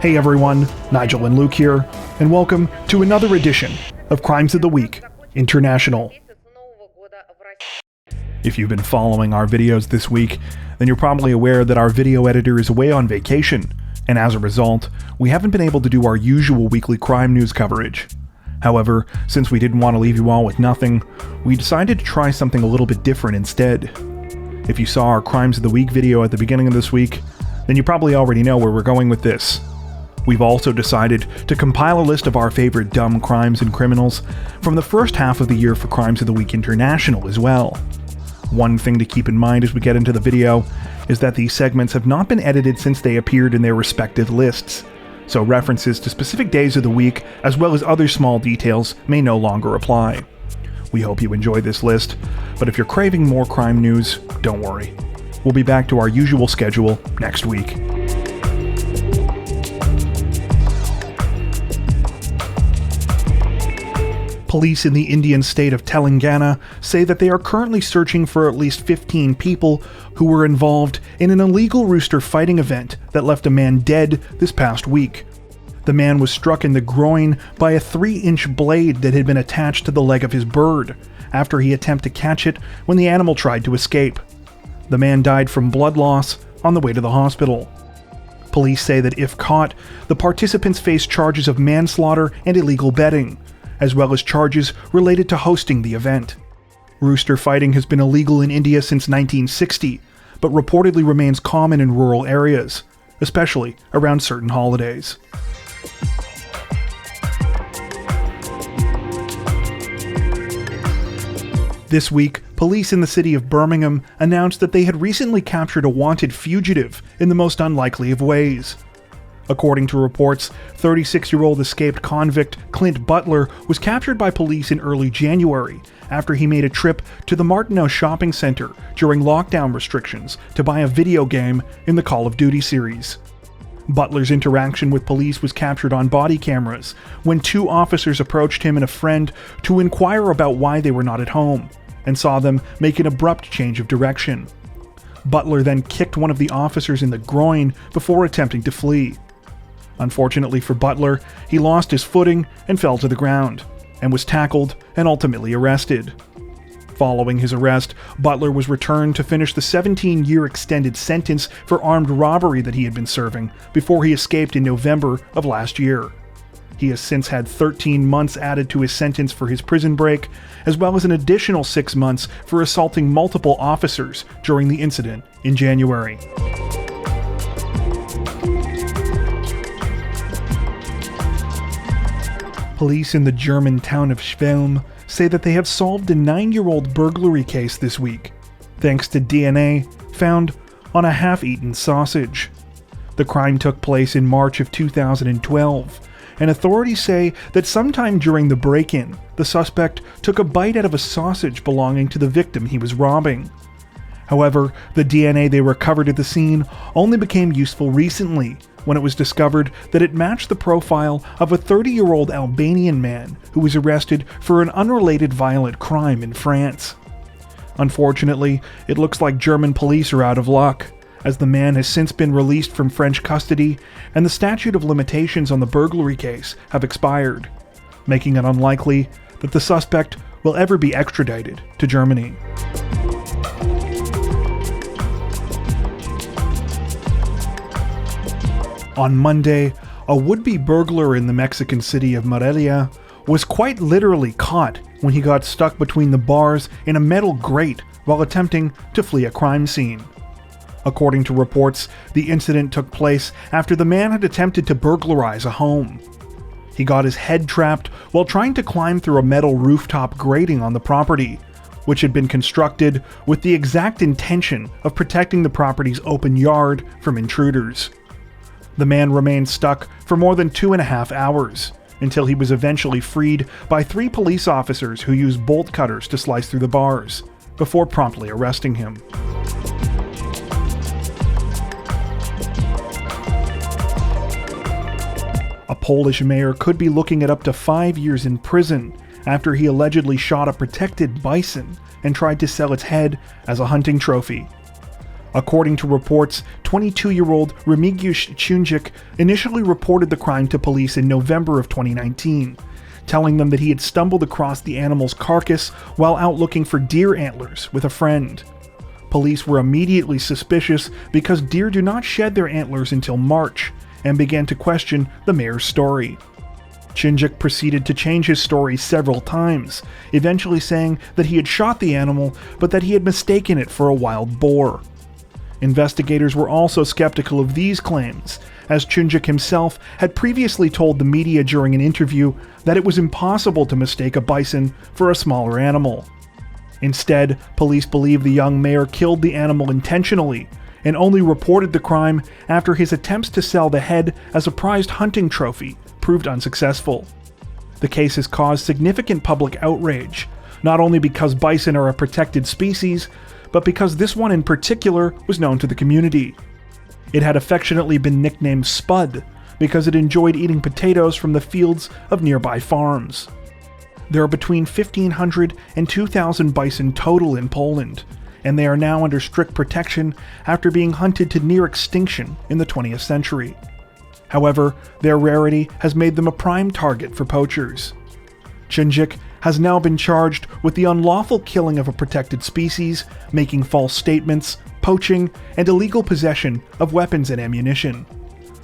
Hey everyone, Nigel and Luke here, and welcome to another edition of Crimes of the Week International. If you've been following our videos this week, then you're probably aware that our video editor is away on vacation, and as a result, we haven't been able to do our usual weekly crime news coverage. However, since we didn't want to leave you all with nothing, we decided to try something a little bit different instead. If you saw our Crimes of the Week video at the beginning of this week, then you probably already know where we're going with this. We've also decided to compile a list of our favorite dumb crimes and criminals from the first half of the year for Crimes of the Week International as well. One thing to keep in mind as we get into the video is that these segments have not been edited since they appeared in their respective lists, so references to specific days of the week as well as other small details may no longer apply. We hope you enjoy this list, but if you're craving more crime news, don't worry. We'll be back to our usual schedule next week. Police in the Indian state of Telangana say that they are currently searching for at least 15 people who were involved in an illegal rooster fighting event that left a man dead this past week. The man was struck in the groin by a 3-inch blade that had been attached to the leg of his bird after he attempted to catch it when the animal tried to escape. The man died from blood loss on the way to the hospital. Police say that if caught, the participants face charges of manslaughter and illegal betting, as well as charges related to hosting the event. Rooster fighting has been illegal in India since 1960, but reportedly remains common in rural areas, especially around certain holidays. This week, police in the city of Birmingham announced that they had recently captured a wanted fugitive in the most unlikely of ways. According to reports, 36-year-old escaped convict Clint Butler was captured by police in early January after he made a trip to the Martineau shopping center during lockdown restrictions to buy a video game in the Call of Duty series. Butler's interaction with police was captured on body cameras when 2 officers approached him and a friend to inquire about why they were not at home, and saw them make an abrupt change of direction. Butler then kicked one of the officers in the groin before attempting to flee. Unfortunately for Butler, he lost his footing and fell to the ground, and was tackled and ultimately arrested. Following his arrest, Butler was returned to finish the 17-year extended sentence for armed robbery that he had been serving before he escaped in November of last year. He has since had 13 months added to his sentence for his prison break, as well as an additional 6 months for assaulting multiple officers during the incident in January. Police in the German town of Schwelm say that they have solved a 9-year-old burglary case this week, thanks to DNA found on a half-eaten sausage. The crime took place in March of 2012, and authorities say that sometime during the break-in, the suspect took a bite out of a sausage belonging to the victim he was robbing. However, the DNA they recovered at the scene only became useful recently, when it was discovered that it matched the profile of a 30-year-old Albanian man who was arrested for an unrelated violent crime in France. Unfortunately, it looks like German police are out of luck, as the man has since been released from French custody and the statute of limitations on the burglary case have expired, making it unlikely that the suspect will ever be extradited to Germany. On Monday, a would-be burglar in the Mexican city of Morelia was quite literally caught when he got stuck between the bars in a metal grate while attempting to flee a crime scene. According to reports, the incident took place after the man had attempted to burglarize a home. He got his head trapped while trying to climb through a metal rooftop grating on the property, which had been constructed with the exact intention of protecting the property's open yard from intruders. The man remained stuck for more than 2.5 hours, until he was eventually freed by 3 police officers who used bolt cutters to slice through the bars, before promptly arresting him. A Polish mayor could be looking at up to 5 years in prison after he allegedly shot a protected bison and tried to sell its head as a hunting trophy. According to reports, 22-year-old Remigiusz Chunjik initially reported the crime to police in November of 2019, telling them that he had stumbled across the animal's carcass while out looking for deer antlers with a friend. Police were immediately suspicious because deer do not shed their antlers until March, and began to question the mayor's story. Chunjik proceeded to change his story several times, eventually saying that he had shot the animal, but that he had mistaken it for a wild boar. Investigators were also skeptical of these claims, as Chunjik himself had previously told the media during an interview that it was impossible to mistake a bison for a smaller animal. Instead, police believe the young mayor killed the animal intentionally, and only reported the crime after his attempts to sell the head as a prized hunting trophy proved unsuccessful. The case has caused significant public outrage, not only because bison are a protected species, but because this one in particular was known to the community. It had affectionately been nicknamed Spud because it enjoyed eating potatoes from the fields of nearby farms. There are between 1,500 and 2,000 bison total in Poland, and they are now under strict protection after being hunted to near extinction in the 20th century. However, their rarity has made them a prime target for poachers. Chunjik has now been charged with the unlawful killing of a protected species, making false statements, poaching, and illegal possession of weapons and ammunition.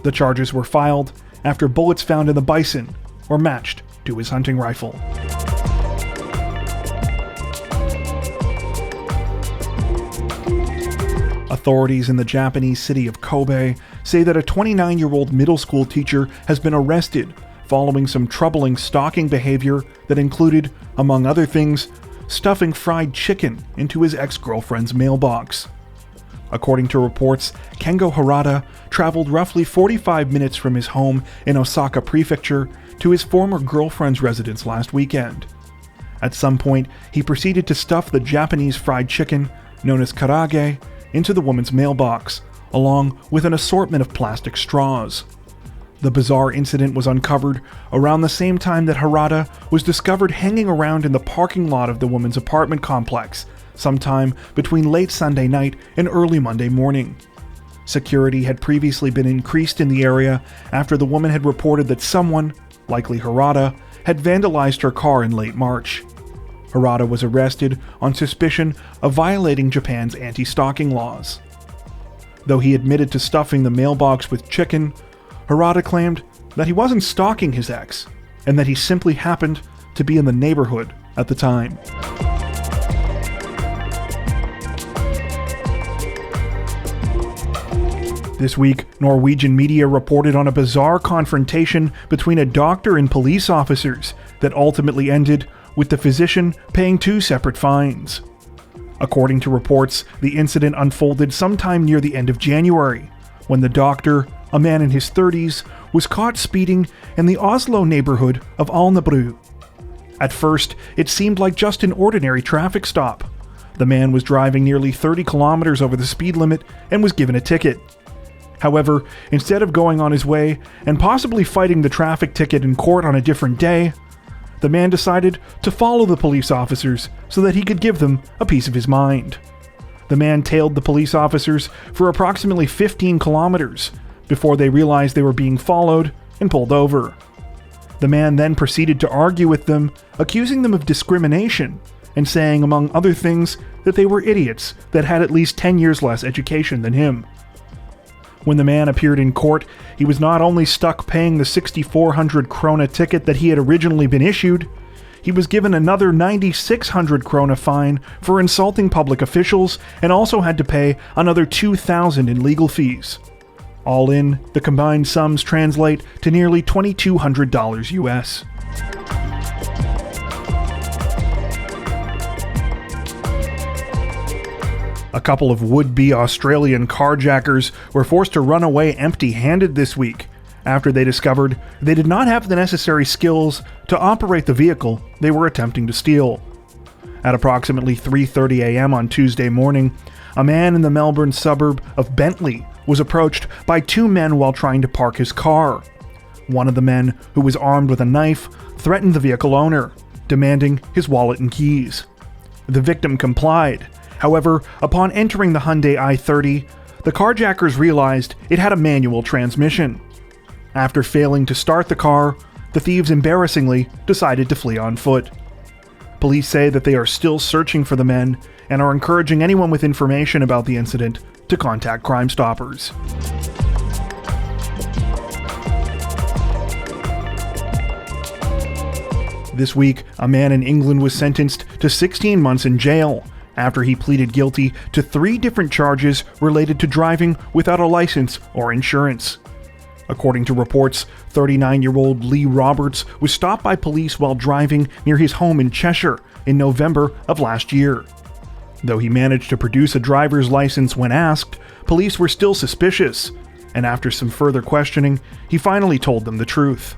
The charges were filed after bullets found in the bison were matched to his hunting rifle. Authorities in the Japanese city of Kobe say that a 29-year-old middle school teacher has been arrested following some troubling stalking behavior that included, among other things, stuffing fried chicken into his ex-girlfriend's mailbox. According to reports, Kengo Harada traveled roughly 45 minutes from his home in Osaka Prefecture to his former girlfriend's residence last weekend. At some point, he proceeded to stuff the Japanese fried chicken, known as karage, into the woman's mailbox, along with an assortment of plastic straws. The bizarre incident was uncovered around the same time that Harada was discovered hanging around in the parking lot of the woman's apartment complex, sometime between late Sunday night and early Monday morning. Security had previously been increased in the area after the woman had reported that someone, likely Harada, had vandalized her car in late March. Harada was arrested on suspicion of violating Japan's anti-stalking laws. Though he admitted to stuffing the mailbox with chicken, Harada claimed that he wasn't stalking his ex, and that he simply happened to be in the neighborhood at the time. This week, Norwegian media reported on a bizarre confrontation between a doctor and police officers that ultimately ended with the physician paying 2 separate fines. According to reports, the incident unfolded sometime near the end of January, when the doctor, a man in his 30s, was caught speeding in the Oslo neighborhood of Alnabru. At first, it seemed like just an ordinary traffic stop. The man was driving nearly 30 kilometers over the speed limit and was given a ticket. However, instead of going on his way and possibly fighting the traffic ticket in court on a different day, the man decided to follow the police officers so that he could give them a piece of his mind. The man tailed the police officers for approximately 15 kilometers before they realized they were being followed and pulled over. The man then proceeded to argue with them, accusing them of discrimination and saying, among other things, that they were idiots that had at least 10 years less education than him. When the man appeared in court, he was not only stuck paying the 6,400 krona ticket that he had originally been issued, he was given another 9,600 krona fine for insulting public officials and also had to pay another 2,000 in legal fees. All in, the combined sums translate to nearly $2,200 US. A couple of would-be Australian carjackers were forced to run away empty-handed this week after they discovered they did not have the necessary skills to operate the vehicle they were attempting to steal. At approximately 3:30 a.m. on Tuesday morning, a man in the Melbourne suburb of Bentley was approached by 2 men while trying to park his car. One of the men, who was armed with a knife, threatened the vehicle owner, demanding his wallet and keys. The victim complied, However, upon entering the Hyundai i30, the carjackers realized it had a manual transmission. After failing to start the car, the thieves embarrassingly decided to flee on foot. Police say that they are still searching for the men and are encouraging anyone with information about the incident to contact Crime Stoppers. This week, a man in England was sentenced to 16 months in jail after he pleaded guilty to 3 different charges related to driving without a license or insurance. According to reports, 39-year-old Lee Roberts was stopped by police while driving near his home in Cheshire in November of last year. Though he managed to produce a driver's license when asked, police were still suspicious, and after some further questioning, he finally told them the truth.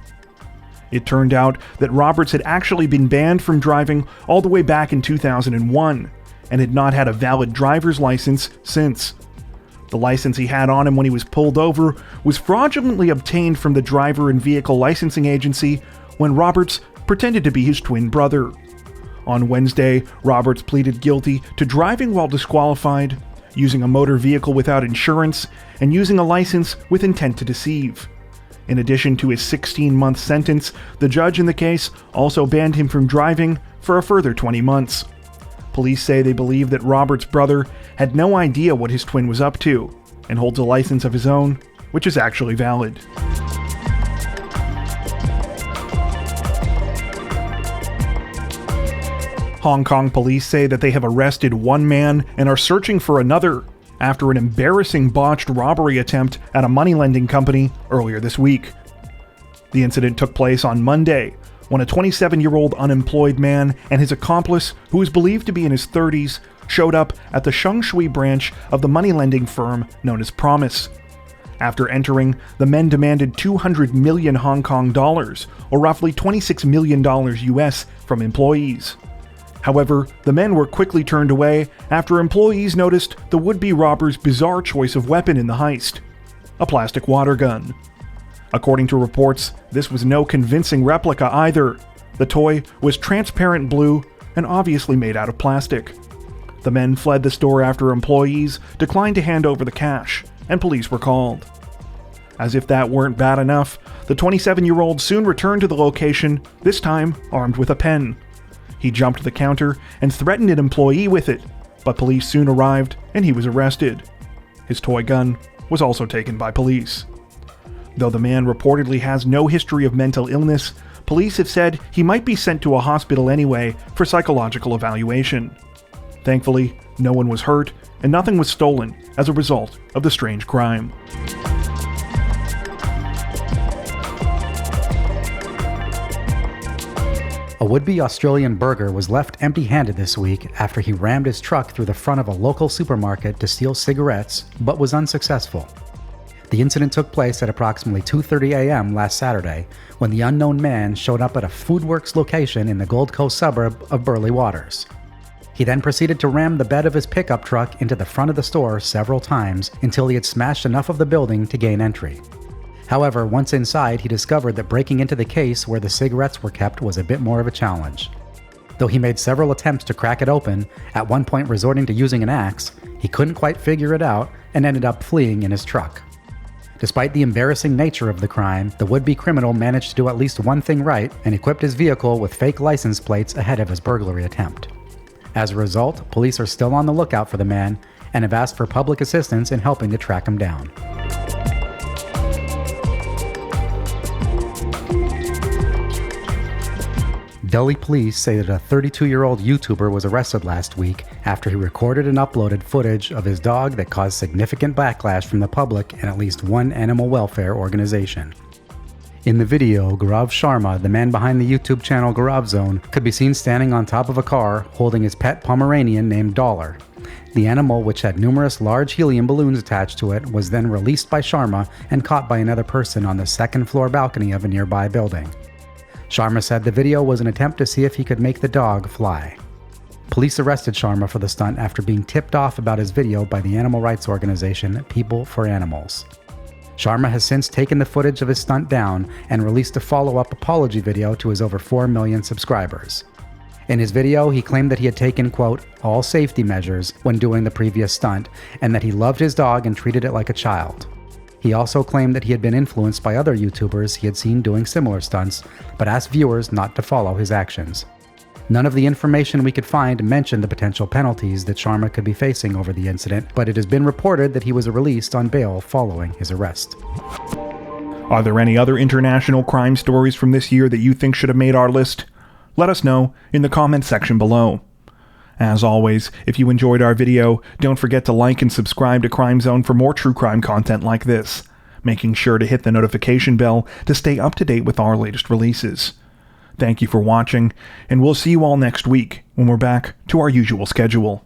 It turned out that Roberts had actually been banned from driving all the way back in 2001, and had not had a valid driver's license since. The license he had on him when he was pulled over was fraudulently obtained from the Driver and Vehicle Licensing Agency when Roberts pretended to be his twin brother. On Wednesday, Roberts pleaded guilty to driving while disqualified, using a motor vehicle without insurance, and using a license with intent to deceive. In addition to his 16-month sentence, the judge in the case also banned him from driving for a further 20 months. Police say they believe that Robert's brother had no idea what his twin was up to, and holds a license of his own, which is actually valid. Hong Kong police say that they have arrested one man and are searching for another after an embarrassing botched robbery attempt at a money-lending company earlier this week. The incident took place on Monday, when a 27-year-old unemployed man and his accomplice, who is believed to be in his 30s, showed up at the Shengshui branch of the money-lending firm known as Promise. After entering, the men demanded 200 million Hong Kong dollars, or roughly $26 million US, from employees. However, the men were quickly turned away after employees noticed the would-be robber's bizarre choice of weapon in the heist: a plastic water gun. According to reports, this was no convincing replica either. The toy was transparent blue and obviously made out of plastic. The men fled the store after employees declined to hand over the cash, and police were called. As if that weren't bad enough, the 27-year-old soon returned to the location, this time armed with a pen. He jumped the counter and threatened an employee with it, but police soon arrived and he was arrested. His toy gun was also taken by police. Though the man reportedly has no history of mental illness, police have said he might be sent to a hospital anyway for psychological evaluation. Thankfully, no one was hurt and nothing was stolen as a result of the strange crime. A would-be Australian burglar was left empty-handed this week after he rammed his truck through the front of a local supermarket to steal cigarettes, but was unsuccessful. The incident took place at approximately 2:30 a.m. last Saturday, when the unknown man showed up at a Foodworks location in the Gold Coast suburb of Burleigh Waters. He then proceeded to ram the bed of his pickup truck into the front of the store several times until he had smashed enough of the building to gain entry. However, once inside, he discovered that breaking into the case where the cigarettes were kept was a bit more of a challenge. Though he made several attempts to crack it open, at one point resorting to using an axe, he couldn't quite figure it out and ended up fleeing in his truck. Despite the embarrassing nature of the crime, the would-be criminal managed to do at least one thing right and equipped his vehicle with fake license plates ahead of his burglary attempt. As a result, police are still on the lookout for the man and have asked for public assistance in helping to track him down. Delhi police say that a 32-year-old YouTuber was arrested last week after he recorded and uploaded footage of his dog that caused significant backlash from the public and at least one animal welfare organization. In the video, Gaurav Sharma, the man behind the YouTube channel Gaurav Zone, could be seen standing on top of a car holding his pet Pomeranian named Dollar. The animal, which had numerous large helium balloons attached to it, was then released by Sharma and caught by another person on the second-floor balcony of a nearby building. Sharma said the video was an attempt to see if he could make the dog fly. Police arrested Sharma for the stunt after being tipped off about his video by the animal rights organization People for Animals. Sharma has since taken the footage of his stunt down and released a follow-up apology video to his over 4 million subscribers. In his video, he claimed that he had taken, quote, all safety measures when doing the previous stunt, and that he loved his dog and treated it like a child. He also claimed that he had been influenced by other YouTubers he had seen doing similar stunts, but asked viewers not to follow his actions. None of the information we could find mentioned the potential penalties that Sharma could be facing over the incident, but it has been reported that he was released on bail following his arrest. Are there any other international crime stories from this year that you think should have made our list? Let us know in the comments section below. As always, if you enjoyed our video, don't forget to like and subscribe to Crime Zone for more true crime content like this, making sure to hit the notification bell to stay up to date with our latest releases. Thank you for watching, and we'll see you all next week when we're back to our usual schedule.